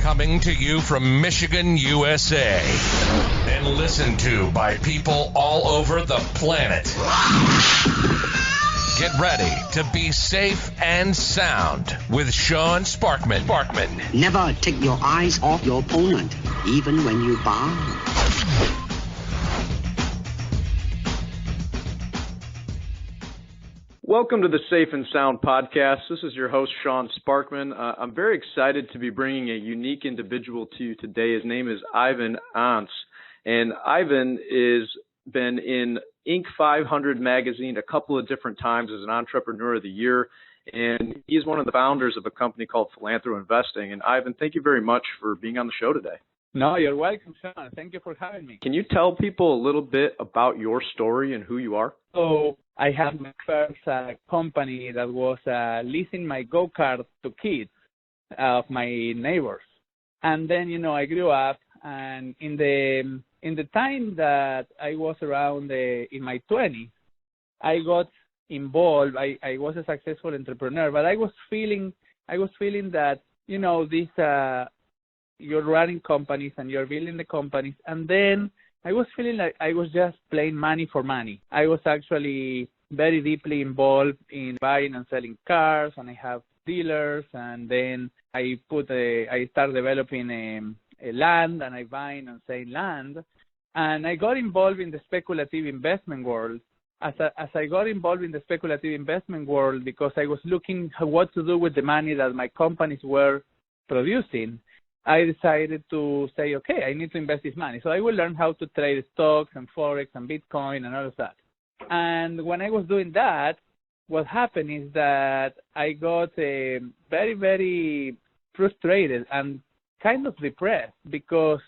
Coming to you from Michigan, USA. And listened to by people all over the planet. Get ready to be safe and sound with Sean Sparkman. Never take your eyes off your opponent, even when you bow. Welcome to the Safe and Sound Podcast. This is your host, Sean Sparkman. I'm very excited to be bringing a unique individual to you today. His name is Ivan Anz. And Ivan has been in Inc. 500 magazine a couple of different times as an Entrepreneur of the Year. And he's one of the founders of a company called Philanthro Investing. And Ivan, thank you very much for being on the show today. No, you're welcome, Sean. Thank you for having me. Can you tell people a little bit about your story and who you are? So I had my first company that was leasing my go-kart to kids of my neighbors. And then, I grew up, and in the time that I was around in my 20s, I got involved. I was a successful entrepreneur, but I was feeling that, this you're running companies and you're building the companies, and then I was feeling like I was just playing money for money. I was actually very deeply involved in buying and selling cars, and I have dealers, and then I started developing a land, and I buying and selling land, and I got involved in the speculative investment world. As I got involved in the speculative investment world, because I was looking at what to do with the money that my companies were producing, I decided to say, okay, I need to invest this money. So I will learn how to trade stocks and Forex and Bitcoin and all of that. And when I was doing that, what happened is that I got very, very frustrated and kind of depressed, because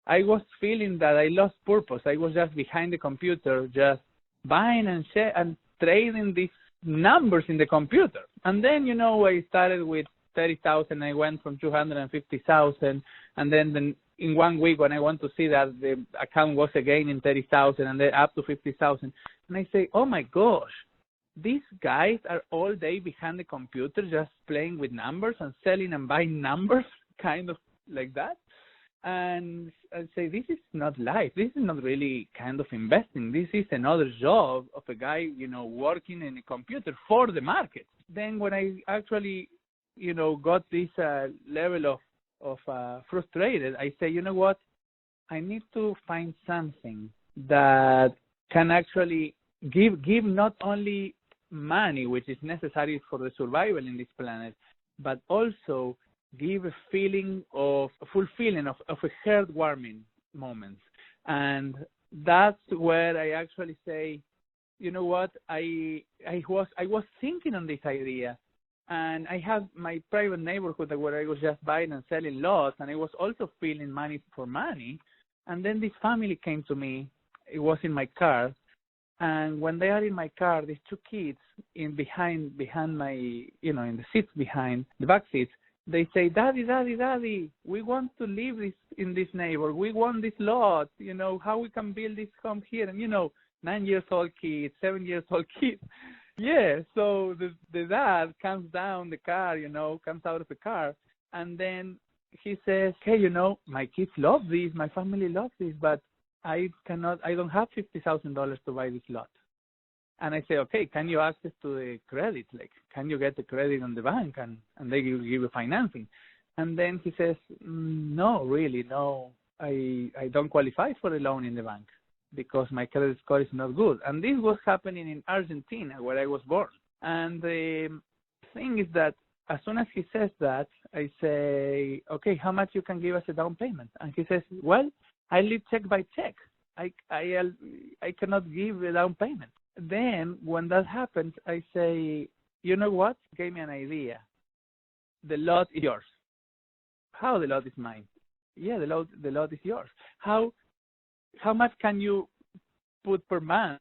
I was feeling that I lost purpose. I was just behind the computer, just buying and trading these numbers in the computer. And then, I started with 30,000, I went from 250,000, and then in 1 week when I want to see that the account was again in 30,000 and then up to 50,000, and I say, oh my gosh, these guys are all day behind the computer just playing with numbers and selling and buying numbers, kind of like that. And I say, this is not life. This is not really kind of investing. This is another job of a guy, working in a computer for the market. Then when I actually got this level of frustrated, I say, you know what? I need to find something that can actually give not only money, which is necessary for the survival in this planet, but also give a feeling of fulfilling, of a heartwarming moments. And that's where I actually say, you know what? I was thinking on this idea. And I have my private neighborhood where I was just buying and selling lots, and I was also feeling money for money. And then this family came to me. It was in my car. And when they are in my car, these two kids behind my, in the seats behind, the back seats, they say, Daddy, we want to live in this neighborhood. We want this lot, how we can build this home here. And, 9-year-old kids, 7-year-old kids. Yeah, so the dad comes down the car, comes out of the car, and then he says, hey, my kids love this, my family loves this, but I don't have $50,000 to buy this lot. And I say, okay, can you access to the credit? Like, can you get the credit on the bank and they give you financing? And then he says, no, really, no, I don't qualify for a loan in the bank, because my credit score is not good. And this was happening in Argentina, where I was born. And the thing is that as soon as he says that, I say, okay, how much you can give us a down payment? And he says, well, I live check by check. I cannot give a down payment. Then when that happens, I say, you know what? Gave me an idea. The lot is yours. How the lot is mine? Yeah, the lot is yours. How much can you put per month,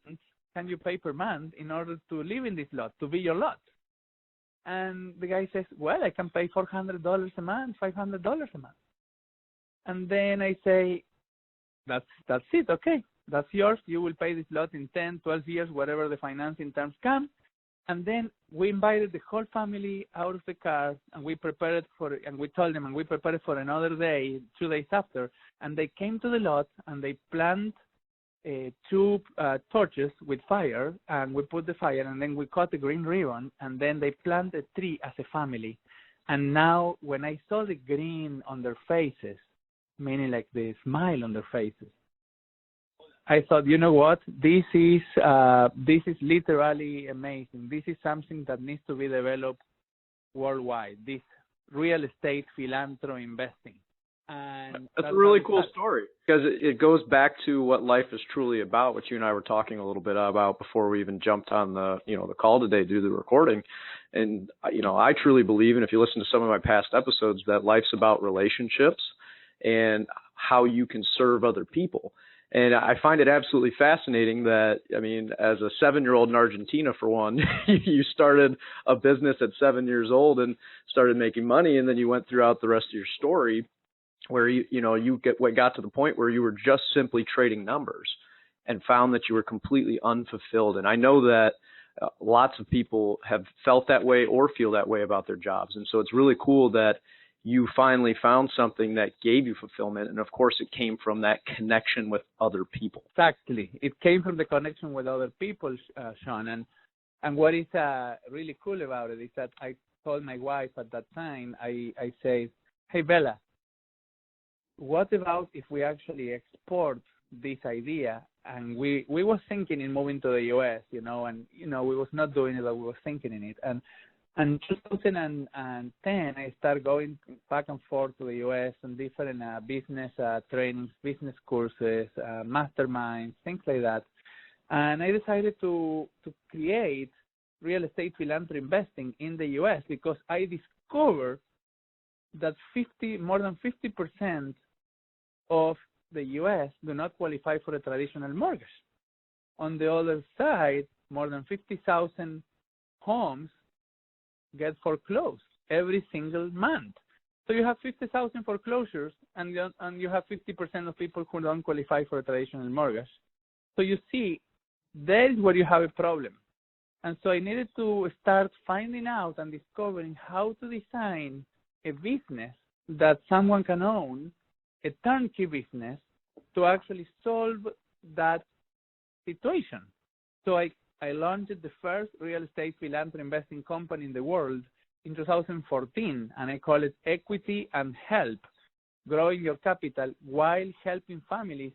can you pay per month in order to live in this lot, to be your lot? And the guy says, well, I can pay $400 a month, $500 a month. And then I say, that's it, okay, that's yours. You will pay this lot in 10, 12 years, whatever the financing terms come. And then we invited the whole family out of the car, and we prepared and we told them, and we prepared for another day, 2 days after, and they came to the lot, and they planted 2 torches with fire, and we put the fire, and then we cut the green ribbon, and then they planted a tree as a family. And now when I saw the green on their faces, meaning like the smile on their faces, I thought, you know what? This is literally amazing. This is something that needs to be developed worldwide. This real estate philanthro investing. And that's a really cool story, because it goes back to what life is truly about, which you and I were talking a little bit about before we even jumped on the call today, do the recording. And I truly believe, and if you listen to some of my past episodes, that life's about relationships and how you can serve other people. And I find it absolutely fascinating that, as a 7-year-old in Argentina, for one, you started a business at 7 years old and started making money, and then you went throughout the rest of your story where you got to the point where you were just simply trading numbers and found that you were completely unfulfilled. And I know that lots of people have felt that way or feel that way about their jobs. And so it's really cool that you finally found something that gave you fulfillment. And of course, it came from that connection with other people. Exactly. It came from the connection with other people, Sean. And what is really cool about it is that I told my wife at that time, I say, hey, Bella, what about if we actually export this idea? And we were thinking in moving to the U.S., we was not doing it, but we were thinking in it. And in 2010, I started going back and forth to the U.S. and different business trainings, business courses, masterminds, things like that. And I decided to create real estate philanthropy investing in the U.S. because I discovered that more than 50% of the U.S. do not qualify for a traditional mortgage. On the other side, more than 50,000 homes get foreclosed every single month. So you have 50,000 foreclosures, and you have 50% of people who don't qualify for a traditional mortgage. So you see, there is where you have a problem. And so I needed to start finding out and discovering how to design a business that someone can own, a turnkey business, to actually solve that situation. So I launched the first real estate philanthropy investing company in the world in 2014, and I call it Equity and Help, growing your capital while helping families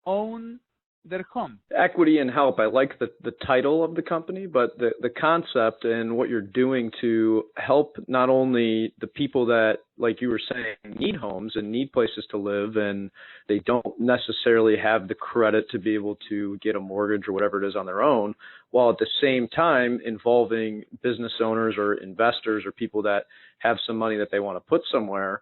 own their home. Equity and Help. I like the title of the company, but the concept and what you're doing to help not only the people that, like you were saying, need homes and need places to live, and they don't necessarily have the credit to be able to get a mortgage or whatever it is on their own, while at the same time involving business owners or investors or people that have some money that they want to put somewhere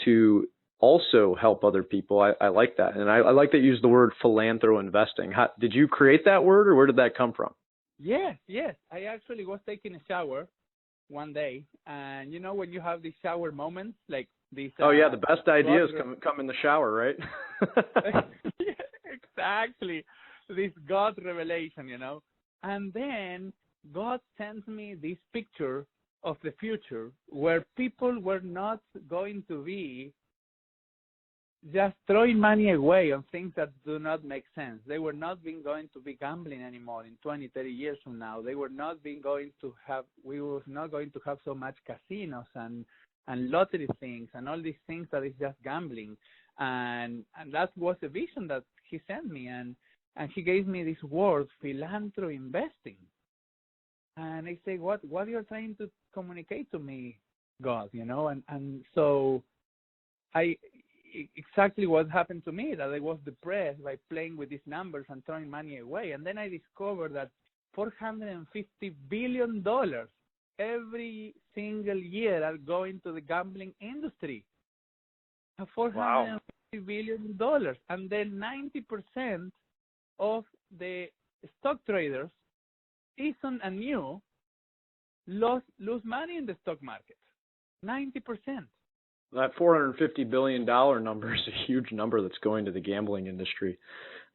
to also help other people. I like that. And I like that you use the word philanthro investing. Did you create that word, or where did that come from? Yes. I actually was taking a shower one day, and when you have these shower moments, like these. Oh yeah, the best ideas come in the shower, right? Yeah, exactly. This God revelation, and then God sends me this picture of the future where people were not going to be just throwing money away on things that do not make sense. They were not going to be gambling anymore in 20, 30 years from now. We were not going to have so much casinos and lottery things and all these things that is just gambling. And that was a vision that he sent me. And he gave me this word, philanthro investing. And I say, what are you trying to communicate to me, God, And so exactly what happened to me, that I was depressed by playing with these numbers and throwing money away. And then I discovered that $450 billion every single year are going to the gambling industry. $450 billion. And then 90% of the stock traders, seasoned and new, lose money in the stock market. 90%. That $450 billion number is a huge number that's going to the gambling industry.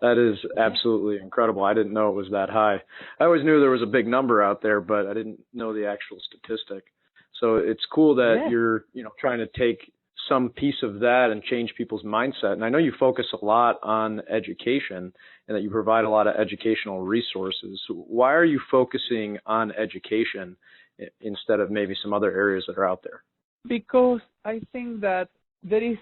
That is absolutely incredible. I didn't know it was that high. I always knew there was a big number out there, but I didn't know the actual statistic. So it's cool that you're, trying to take some piece of that and change people's mindset. And I know you focus a lot on education and that you provide a lot of educational resources. Why are you focusing on education instead of maybe some other areas that are out there? Because I think that there is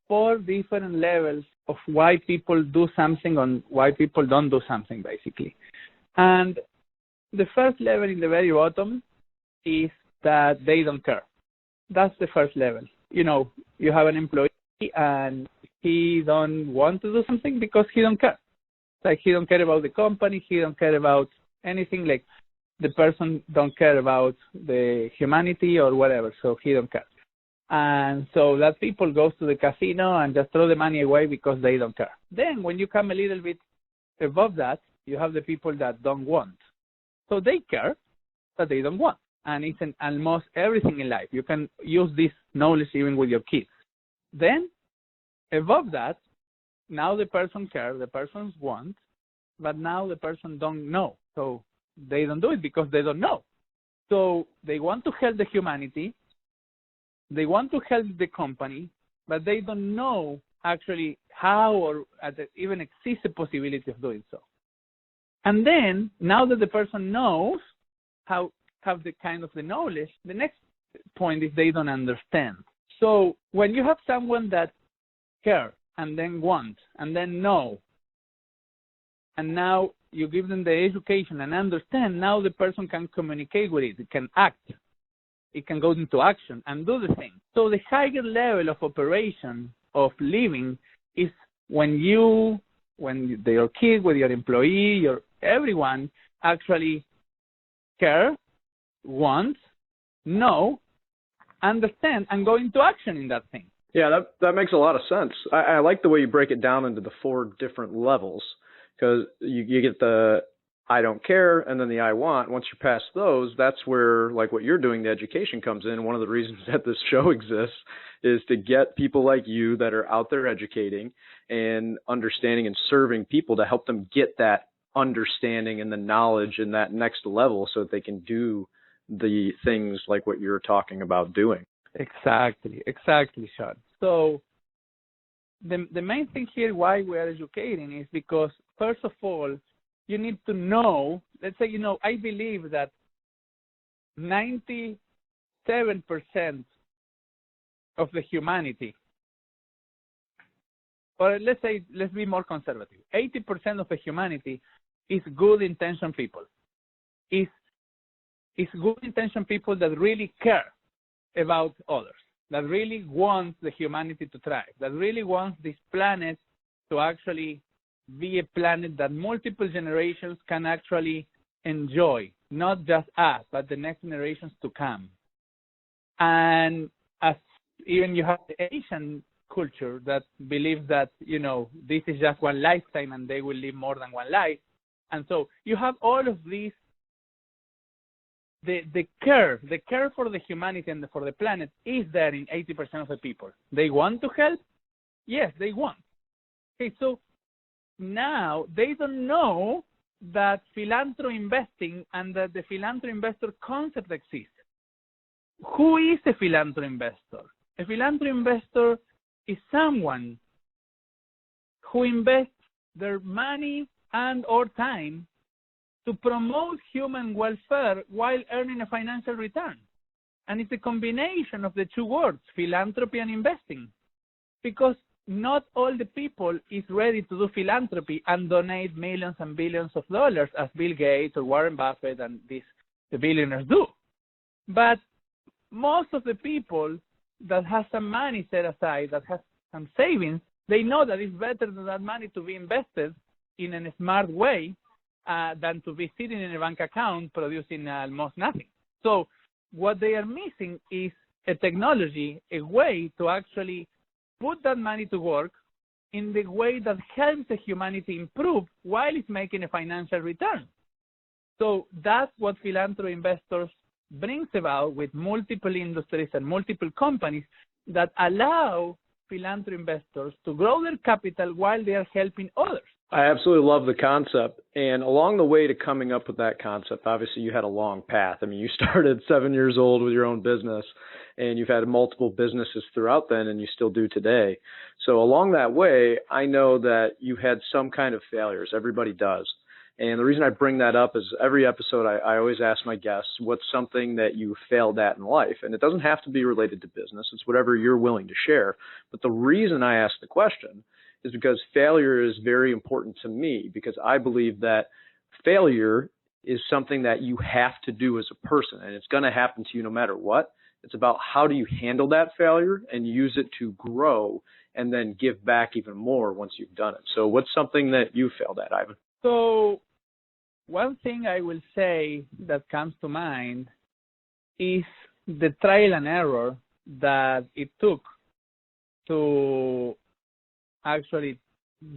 4 different levels of why people do something and why people don't do something, basically. And the first level in the very bottom is that they don't care. That's the first level. You have an employee and he don't want to do something because he don't care. Like he don't care about the company, he don't care about anything, like the person don't care about the humanity or whatever, so he don't care. And so that people goes to the casino and just throw the money away because they don't care. Then when you come a little bit above that, you have the people that don't want. So they care, but they don't want. And it's in almost everything in life. You can use this knowledge even with your kids. Then above that, now the person cares, the person wants, but now the person don't know. So they don't do it because they don't know. So they want to help the humanity, they want to help the company, but they don't know actually how or even exist a possibility of doing so. And then, now that the person knows how have the kind of the knowledge, the next point is they don't understand. So when you have someone that cares and then wants and then know, and now you give them the education and understand, now the person can communicate with it, it can act, it can go into action and do the thing. So the higher level of operation of living is when your kid, with your employee, everyone actually care, want, know, understand, and go into action in that thing. Yeah, that makes a lot of sense. I like the way you break it down into the 4 different levels, because you get the I don't care and then the I want. Once you're past those, that's where, like what you're doing, the education comes in. One of the reasons that this show exists is to get people like you that are out there educating and understanding and serving people to help them get that understanding and the knowledge in that next level so that they can do the things like what you're talking about doing. Exactly, Sean. So the main thing here why we are educating is because, first of all, you need to know, let's say, I believe that 97% of the humanity, or let's be more conservative, 80% of the humanity is good intention people. Is good intention people that really care about others, that really want the humanity to thrive, that really wants this planet to actually be a planet that multiple generations can actually enjoy, not just us, but the next generations to come. And as even you have the Asian culture that believes that, this is just one lifetime and they will live more than one life. And so you have all of these, the care for the humanity and for the planet is there in 80% of the people. They want to help? Yes, they want. Okay, so now they don't know that Philanthro investing and that the Philanthro investor concept exists. Who is a Philanthro investor? A Philanthro investor is someone who invests their money and or time to promote human welfare while earning a financial return. And it's a combination of the 2 words, philanthropy and investing. Because not all the people is ready to do philanthropy and donate millions and billions of dollars as Bill Gates or Warren Buffett and the billionaires do. But most of the people that have some money set aside, that has some savings, they know that it's better than that money to be invested in a smart way than to be sitting in a bank account producing almost nothing. So what they are missing is a technology, a way to actually put that money to work in the way that helps the humanity improve while it's making a financial return. So that's what Philanthro investors brings about with multiple industries and multiple companies, that allow Philanthro investors to grow their capital while they are helping others. I absolutely love the concept. And along the way to coming up with that concept, obviously you had a long path. I mean, you started 7 years old with your own business, and you've had multiple businesses throughout then, and you still do today. So along that way, I know that you've had some kind of failures. Everybody does. And the reason I bring that up is every episode I always ask my guests, what's something that you failed at in life? And it doesn't have to be related to business. It's whatever you're willing to share. But the reason I ask the question is because failure is very important to me, because I believe that failure is something that you have to do as a person, and it's going to happen to you no matter what. It's about how do you handle that failure and use it to grow and then give back even more once you've done it. So what's something that you failed at, Ivan? So one thing I will say that comes to mind is the trial and error that it took to actually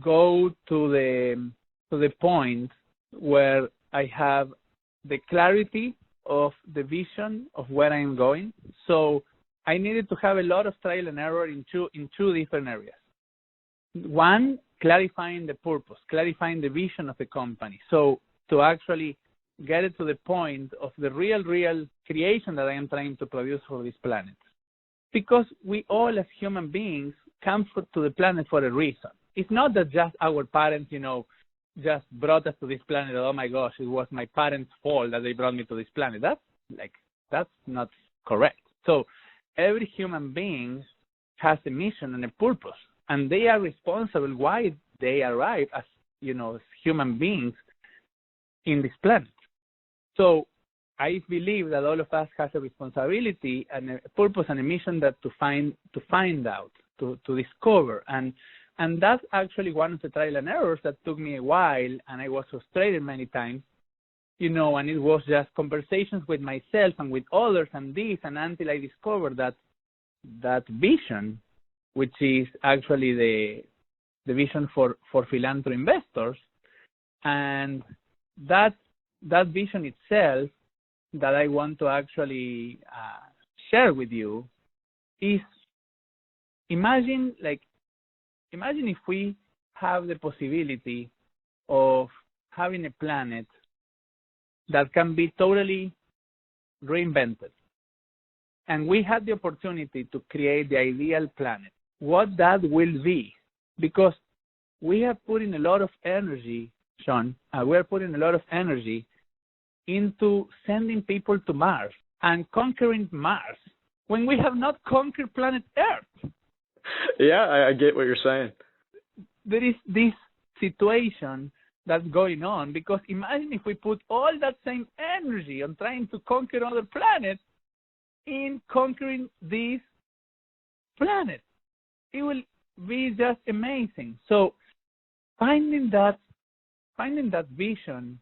go to the point where I have the clarity of the vision of where I'm going. So I needed to have a lot of trial and error in two different areas. One, clarifying the purpose, clarifying the vision of the company. So to actually get it to the point of the real creation that I am trying to produce for this planet. Because we all as human beings come to the planet for a reason. It's not that just our parents, just brought us to this planet. Oh my gosh, it was my parents' fault that they brought me to this planet. That's not correct. So every human being has a mission and a purpose, and they are responsible why they arrive as human beings in this planet. So I believe that all of us has a responsibility and a purpose and a mission that to find out, to discover, and that's actually one of the trial and errors that took me a while, and I was frustrated many times, and it was just conversations with myself and with others and until I discovered that vision, which is actually the vision for Philanthro investors, and that vision itself that I want to actually share with you is imagine if we have the possibility of having a planet that can be totally reinvented, and we had the opportunity to create the ideal planet, what that will be, because we have put in a lot of energy, Sean, we're putting a lot of energy into sending people to Mars and conquering Mars when we have not conquered planet Earth. Yeah, I get what you're saying. There is this situation that's going on, because imagine if we put all that same energy on trying to conquer other planets in conquering this planet. It will be just amazing. So finding that vision,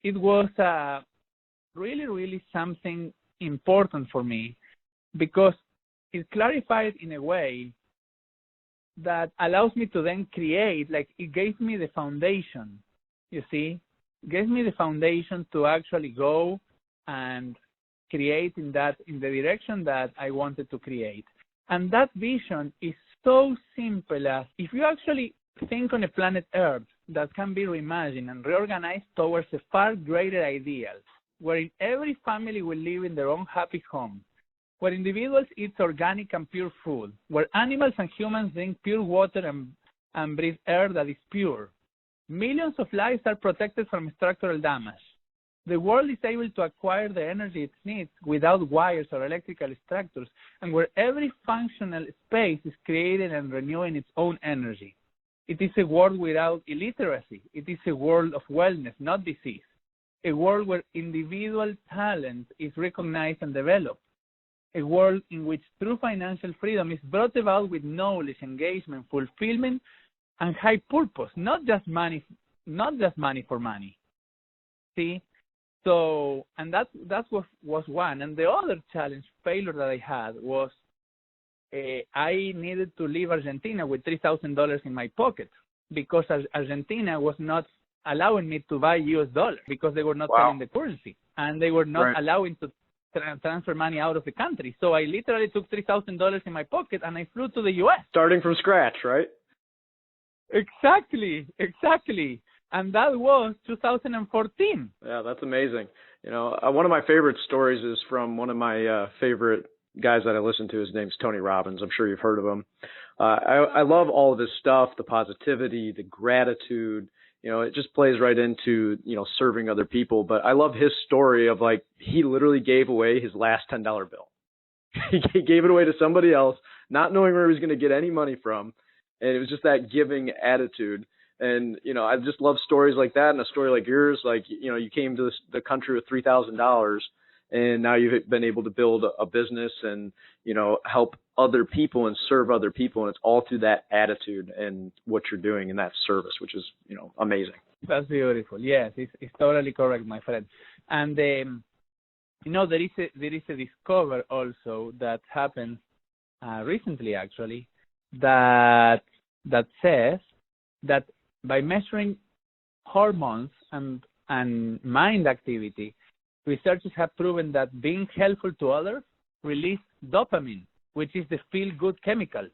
it was really, really something important for me, because it clarified in a way that allows me to then create, it gave me the foundation, it gave me the foundation to actually go and create in the direction that I wanted to create. And that vision is so simple as, if you actually think on a planet Earth that can be reimagined and reorganized towards a far greater ideal, wherein every family will live in their own happy home, where individuals eat organic and pure food, where animals and humans drink pure water and breathe air that is pure. Millions of lives are protected from structural damage. The world is able to acquire the energy it needs without wires or electrical structures, and where every functional space is created and renewing its own energy. It is a world without illiteracy. It is a world of wellness, not disease. A world where individual talent is recognized and developed. A world in which true financial freedom is brought about with knowledge, engagement, fulfillment, and high purpose, not just money for money. See? So, and that was one. And the other failure that I had was I needed to leave Argentina with $3,000 in my pocket, because Argentina was not allowing me to buy US dollars, because they were not selling the currency, and they were not allowing to transfer money out of the country. So I literally took $3,000 in my pocket and I flew to the U.S. Starting from scratch, right? Exactly. And that was 2014. Yeah, that's amazing. One of my favorite stories is from one of my favorite guys that I listen to. His name's Tony Robbins. I'm sure you've heard of him. I love all of his stuff, the positivity, the gratitude. It just plays right into, serving other people. But I love his story of like, he literally gave away his last $10 bill. He gave it away to somebody else, not knowing where he was going to get any money from. And it was just that giving attitude. And, I just love stories like that. And a story like yours, like, you came to the country with $3,000 and now you've been able to build a business and, help other people and serve other people. And it's all through that attitude and what you're doing in that service, which is, amazing. That's beautiful. Yes, it's totally correct, my friend. And, there is a discovery also that happened recently, actually, that says that by measuring hormones and mind activity, researchers have proven that being helpful to others releases dopamine, which is the feel-good chemical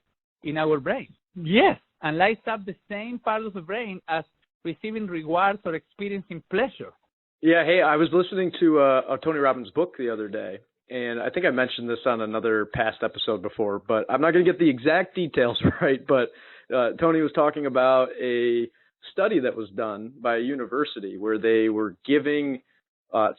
in our brain. Yes, and lights up the same part of the brain as receiving rewards or experiencing pleasure. Yeah, hey, I was listening to a Tony Robbins book the other day, and I think I mentioned this on another past episode before, but I'm not going to get the exact details right, but Tony was talking about a study that was done by a university where they were giving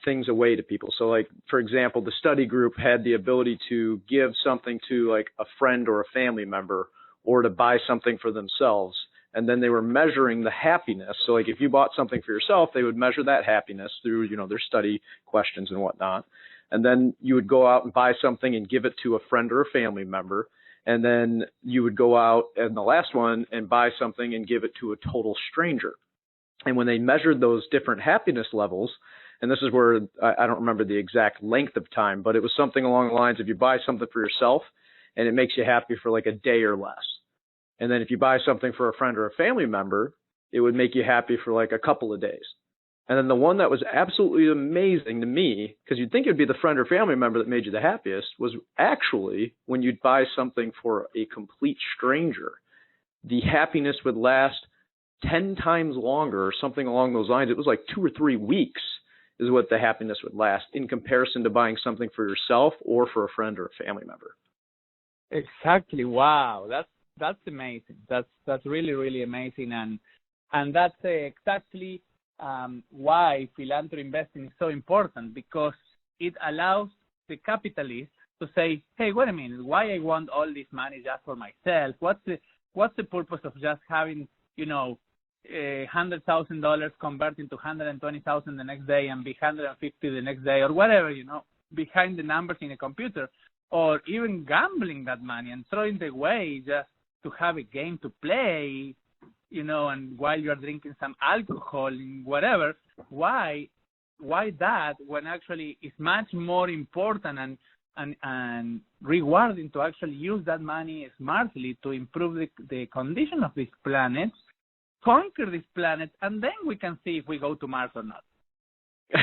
things away to people. So like, for example, the study group had the ability to give something to like a friend or a family member or to buy something for themselves. And then they were measuring the happiness. So like if you bought something for yourself, they would measure that happiness through, their study questions and whatnot. And then you would go out and buy something and give it to a friend or a family member. And then you would go out in the last one and buy something and give it to a total stranger. And when they measured those different happiness levels, and this is where I don't remember the exact length of time, but it was something along the lines of you buy something for yourself and it makes you happy for like a day or less. And then if you buy something for a friend or a family member, it would make you happy for like a couple of days. And then the one that was absolutely amazing to me, because you'd think it would be the friend or family member that made you the happiest, was actually when you'd buy something for a complete stranger, the happiness would last 10 times longer or something along those lines. It was like 2 or 3 weeks is what the happiness would last in comparison to buying something for yourself or for a friend or a family member. Exactly. Wow. That's amazing. That's really, really amazing. And that's exactly why Philanthro investing is so important, because it allows the capitalist to say, hey, wait a minute, why I want all this money just for myself? What's the purpose of just having, $100,000 convert into $120,000 the next day and be $150 the next day or whatever, behind the numbers in a computer, or even gambling that money and throwing it away just to have a game to play, and while you're drinking some alcohol and whatever. Why that when actually it's much more important and rewarding to actually use that money smartly to improve the condition of this planet, conquer this planet, and then we can see if we go to Mars or not.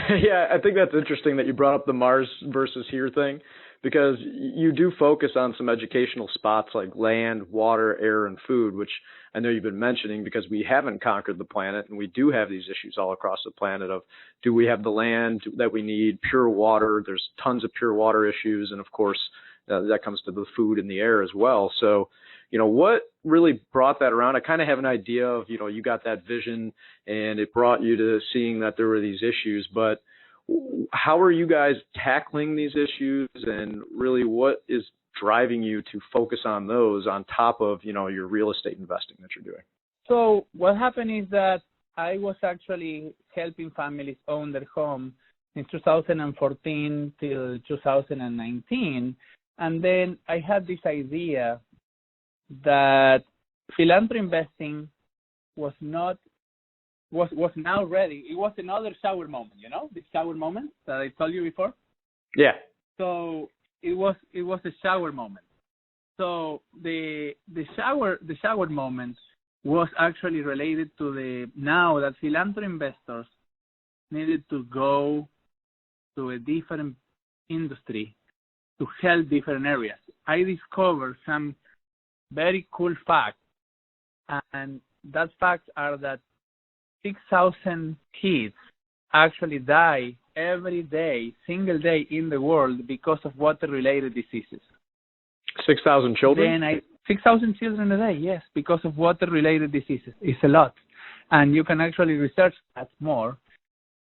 Yeah, I think that's interesting that you brought up the Mars versus here thing, because you do focus on some educational spots like land, water, air, and food, which I know you've been mentioning, because we haven't conquered the planet, and we do have these issues all across the planet of, do we have the land that we need, pure water? There's tons of pure water issues, and of course, that comes to the food and the air as well. So, what really brought that around? I kind of have an idea of, you got that vision and it brought you to seeing that there were these issues, but how are you guys tackling these issues, and really what is driving you to focus on those on top of, your real estate investing that you're doing? So what happened is that I was actually helping families own their home in 2014 till 2019. And then I had this idea that Philanthro investing was now ready. It was another shower moment, the shower moment that I told you before. Yeah. So it was a shower moment. So the shower moment was actually related to now that Philanthro investors needed to go to a different industry to help different areas. I discovered some very cool facts, and that facts are that 6,000 kids actually die every day, single day in the world because of water-related diseases. 6,000 children? 6,000 children a day, yes, because of water-related diseases. It's a lot. And you can actually research that more.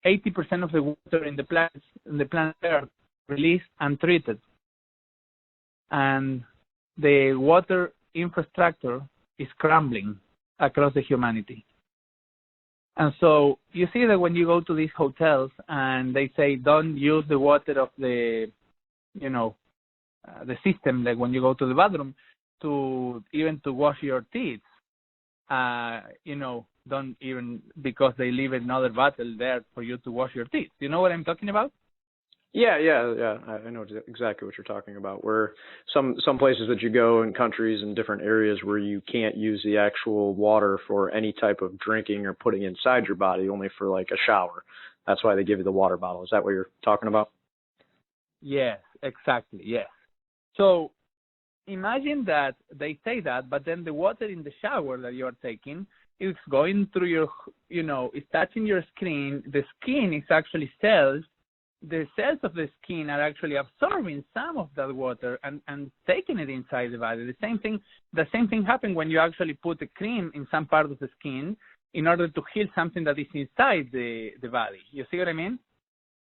80% of the water in the planet Earth released untreated. And the water infrastructure is crumbling across the humanity. And so you see that when you go to these hotels and they say don't use the water of the, the system, like when you go to the bathroom, to wash your teeth, don't even, because they leave another bottle there for you to wash your teeth. You know what I'm talking about? Yeah. I know exactly what you're talking about. Where some places that you go in countries and different areas where you can't use the actual water for any type of drinking or putting inside your body, only for like a shower. That's why they give you the water bottle. Is that what you're talking about? Yes, exactly. Yes. So imagine that they say that, but then the water in the shower that you are taking is going through your, it's touching your skin. The skin is actually cells. The cells of the skin are actually absorbing some of that water and taking it inside the body. The same thing happens when you actually put a cream in some part of the skin in order to heal something that is inside the body. You see what I mean?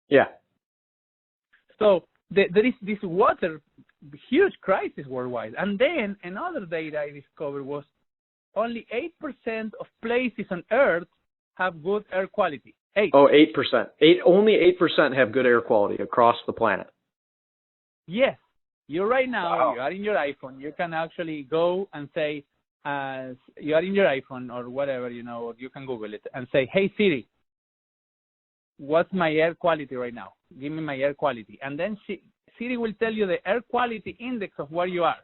Yeah. So there is this water huge crisis worldwide. And then another data I discovered was only 8% of places on Earth have good air quality. 8%. Only 8% have good air quality across the planet. Yes. You right now, Wow. You are in your iPhone. You can actually go and say, you are in your iPhone or whatever, or you can Google it and say, hey, Siri, what's my air quality right now? Give me my air quality. And then Siri will tell you the air quality index of where you are.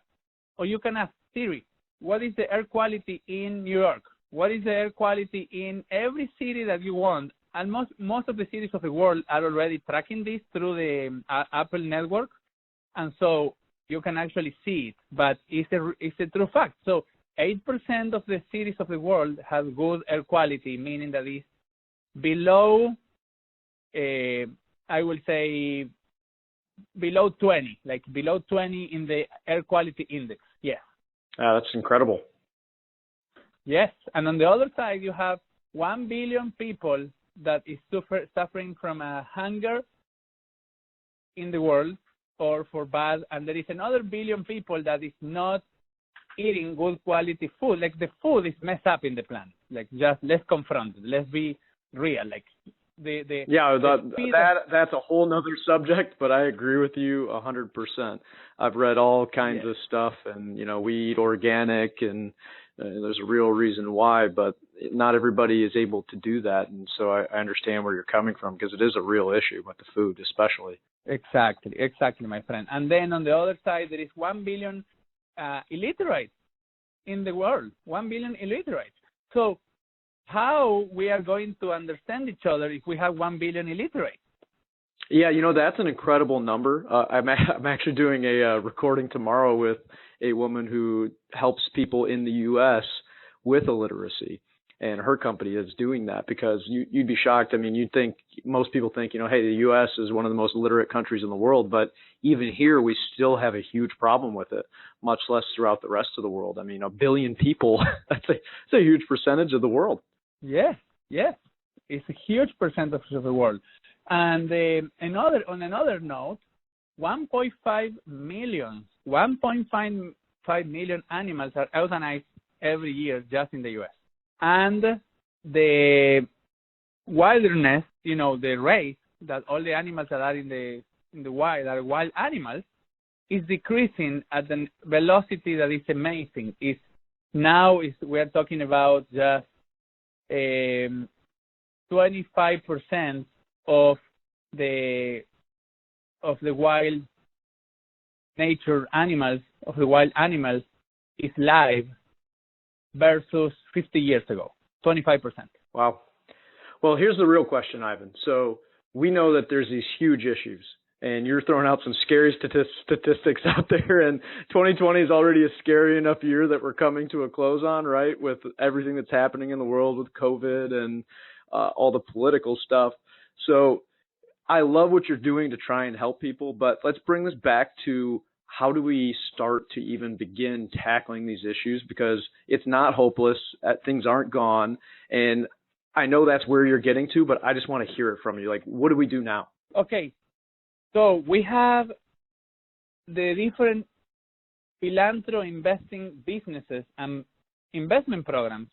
Or you can ask Siri, what is the air quality in New York? What is the air quality in every city that you want? And most of the cities of the world are already tracking this through the Apple network. And so you can actually see it. But it's a true fact. So 8% of the cities of the world have good air quality, meaning that it's below, I will say, below 20, like below 20 in the air quality index. Yes. That's incredible. Yes. And on the other side, you have 1 billion people that is suffering from a hunger in the world or for bad. And there is another billion people that is not eating good quality food. Like the food is messed up in the planet. Like just let's confront it. Let's be real. Like that's a whole nother subject, but I agree with you 100%. I've read all kinds of stuff, and we eat organic, and there's a real reason why, but not everybody is able to do that, and so I understand where you're coming from, because it is a real issue with the food, especially. Exactly, my friend. And then on the other side, there is 1 billion illiterates in the world. 1 billion illiterates. So how we are going to understand each other if we have 1 billion illiterates? Yeah, that's an incredible number. I'm actually doing a recording tomorrow with a woman who helps people in the U.S. with illiteracy, and her company is doing that, because you'd be shocked. I mean, most people think, hey, the U.S. is one of the most literate countries in the world, but even here we still have a huge problem with it, much less throughout the rest of the world. I mean, 1 billion people, that's a huge percentage of the world. Yes. It's a huge percentage of the world. And on another note, 1.5 million animals are euthanized every year just in the U.S. And the wilderness, the race that all the animals that are in the wild are wild animals, is decreasing at a velocity that is amazing. We are talking about just 25% of the wild nature animals, of the wild animals, is live versus 50 years ago, 25%. Wow. Well, here's the real question, Ivan. So we know that there's these huge issues, and you're throwing out some scary statistics out there. And 2020 is already a scary enough year that we're coming to a close on, right? With everything that's happening in the world with COVID and all the political stuff. So I love what you're doing to try and help people, but let's bring this back to how do we start to even begin tackling these issues? Because it's not hopeless. Things aren't gone. And I know that's where you're getting to, but I just want to hear it from you. Like, what do we do now? Okay. So we have the different Philanthro investing businesses and investment programs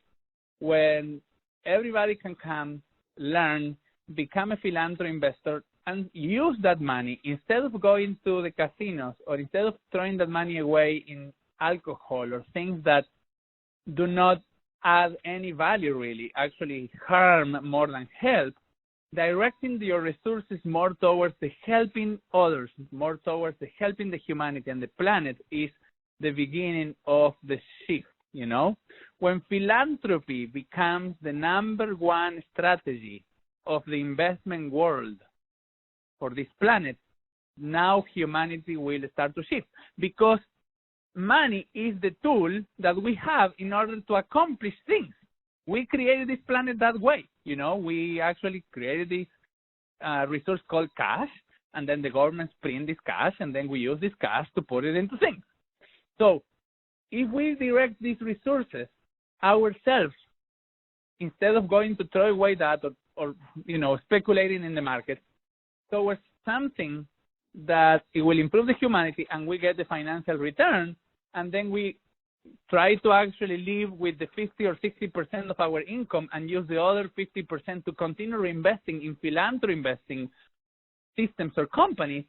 when everybody can come, learn, become a Philanthro investor, and use that money instead of going to the casinos or instead of throwing that money away in alcohol or things that do not add any value really, actually harm more than help. Directing your resources more towards the helping others, more towards the helping the humanity and the planet is the beginning of the shift, you know? When philanthropy becomes the number one strategy of the investment world for this planet, now humanity will start to shift because money is the tool that we have in order to accomplish things. We created this planet that way. You know, we actually created this resource called cash, and then the governments print this cash, and then we use this cash to put it into things. So if we direct these resources ourselves, instead of going to throw away that or you know, speculating in the market, towards something that it will improve the humanity and we get the financial return, and then we try to actually live with the 50 or 60% of our income and use the other 50% to continue reinvesting in Philanthro investing systems or companies,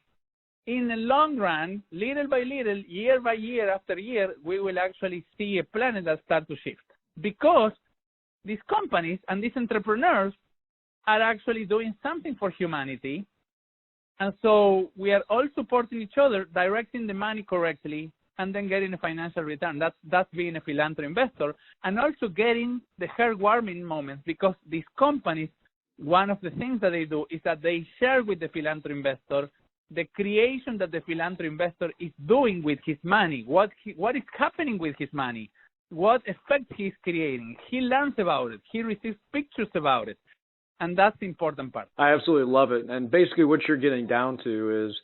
in the long run, little by little, year by year after year, we will actually see a planet that starts to shift. Because these companies and these entrepreneurs are actually doing something for humanity. And so we are all supporting each other, directing the money correctly, and then getting a financial return. That's being a Philanthro investor, and also getting the heartwarming moments, because these companies, one of the things that they do is that they share with the Philanthro investor the creation that the Philanthro investor is doing with his money, what is happening with his money, what effect he's creating. He learns about it. He receives pictures about it. And that's the important part. I absolutely love it. And basically what you're getting down to is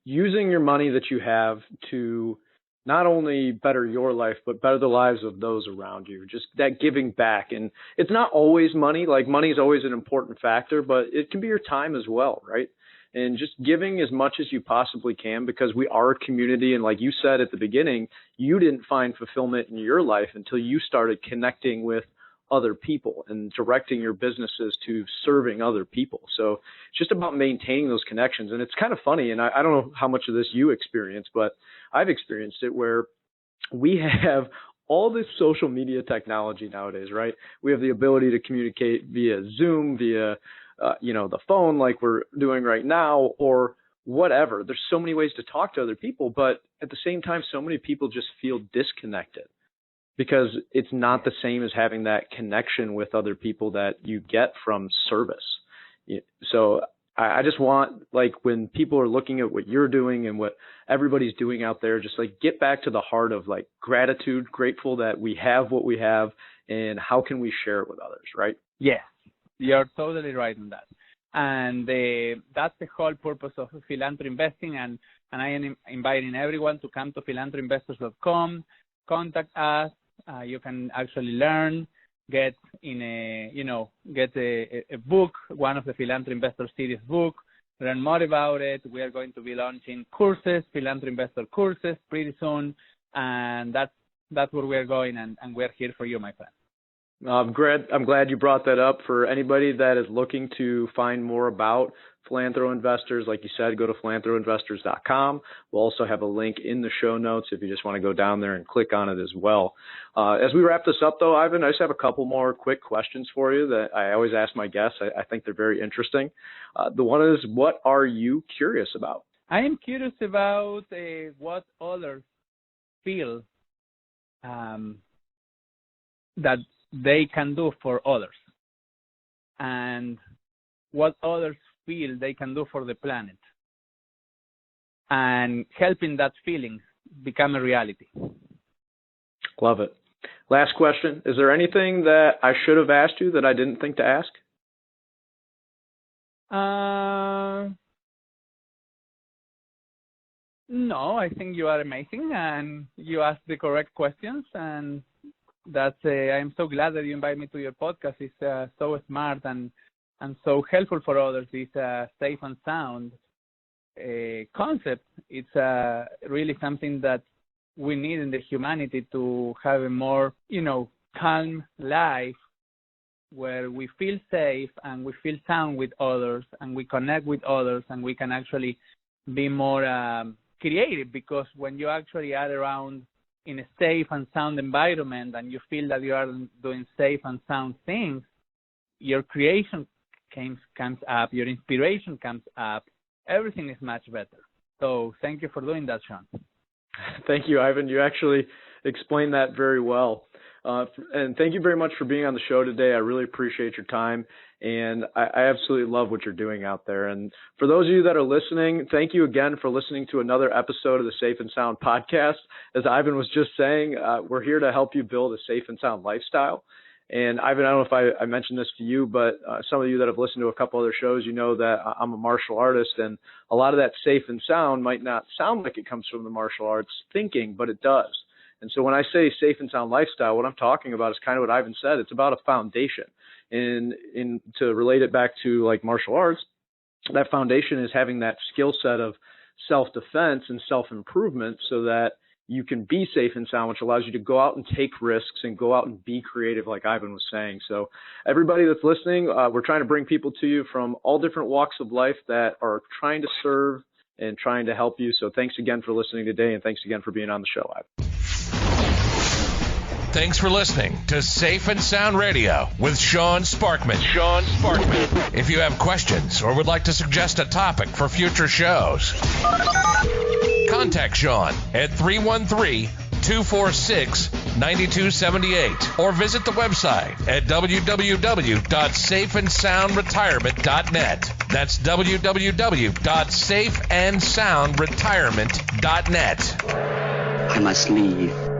using your money that you have to not only better your life, but better the lives of those around you, just that giving back. And it's not always money. Like, money is always an important factor, but it can be your time as well, right? And just giving as much as you possibly can, because we are a community. And like you said at the beginning, you didn't find fulfillment in your life until you started connecting with other people and directing your businesses to serving other people. So it's just about maintaining those connections. And it's kind of funny, and I don't know how much of this you experience, but I've experienced it, where we have all this social media technology nowadays, right? We have the ability to communicate via Zoom, via the phone, like we're doing right now, or whatever. There's so many ways to talk to other people, but at the same time, so many people just feel disconnected, because it's not the same as having that connection with other people that you get from service. So I just want, like, when people are looking at what you're doing and what everybody's doing out there, just like get back to the heart of like gratitude, grateful that we have what we have, and how can we share it with others, right? Yes, you're totally right on that. And that's the whole purpose of Philanthro investing. And I am inviting everyone to come to philanthroinvestors.com, contact us. You can actually learn, get a book, one of the Philanthro Investor Series book, learn more about it. We are going to be launching courses, Philanthro Investor courses, pretty soon, and that's where we're going, and we're here for you, my friend. I'm glad you brought that up. For anybody that is looking to find more about Philanthro Investors, like you said, go to philanthroinvestors.com. We'll also have a link in the show notes if you just want to go down there and click on it as well. As we wrap this up, though, Ivan, I just have a couple more quick questions for you that I always ask my guests. I think they're very interesting. The one is, what are you curious about? I am curious about what others feel that they can do for others, and what others feel they can do for the planet. and helping that feeling become a reality. Love it. Last question. Is there anything that I should have asked you that I didn't think to ask? No, I think you are amazing and you asked the correct questions, and that's I'm so glad that you invited me to your podcast. It's so smart and so helpful for others. This safe and sound concept. It's really something that we need in the humanity to have a more, calm life where we feel safe and we feel sound with others and we connect with others and we can actually be more creative, because when you actually are around in a safe and sound environment and you feel that you are doing safe and sound things, your creation comes up, your inspiration comes up, everything is much better. So thank you for doing that, Sean. Thank you, Ivan. You actually explained that very well. And thank you very much for being on the show today. I really appreciate your time, and I absolutely love what you're doing out there. And for those of you that are listening, thank you again for listening to another episode of the Safe and Sound podcast. As Ivan was just saying, we're here to help you build a safe and sound lifestyle. And Ivan, I don't know if I mentioned this to you, but some of you that have listened to a couple other shows, you know that I'm a martial artist, and a lot of that safe and sound might not sound like it comes from the martial arts thinking, but it does. And so when I say safe and sound lifestyle, what I'm talking about is kind of what Ivan said. It's about a foundation. And to relate it back to like martial arts, that foundation is having that skill set of self-defense and self-improvement so that you can be safe and sound, which allows you to go out and take risks and go out and be creative, like Ivan was saying. So everybody that's listening, we're trying to bring people to you from all different walks of life that are trying to serve and trying to help you. So thanks again for listening today, and thanks again for being on the show, Ivan. Thanks for listening to Safe and Sound Radio with Sean Sparkman. Sean Sparkman. If you have questions or would like to suggest a topic for future shows, contact Sean at 313-246-9278 or visit the website at www.safeandsoundretirement.net. That's www.safeandsoundretirement.net. I must leave.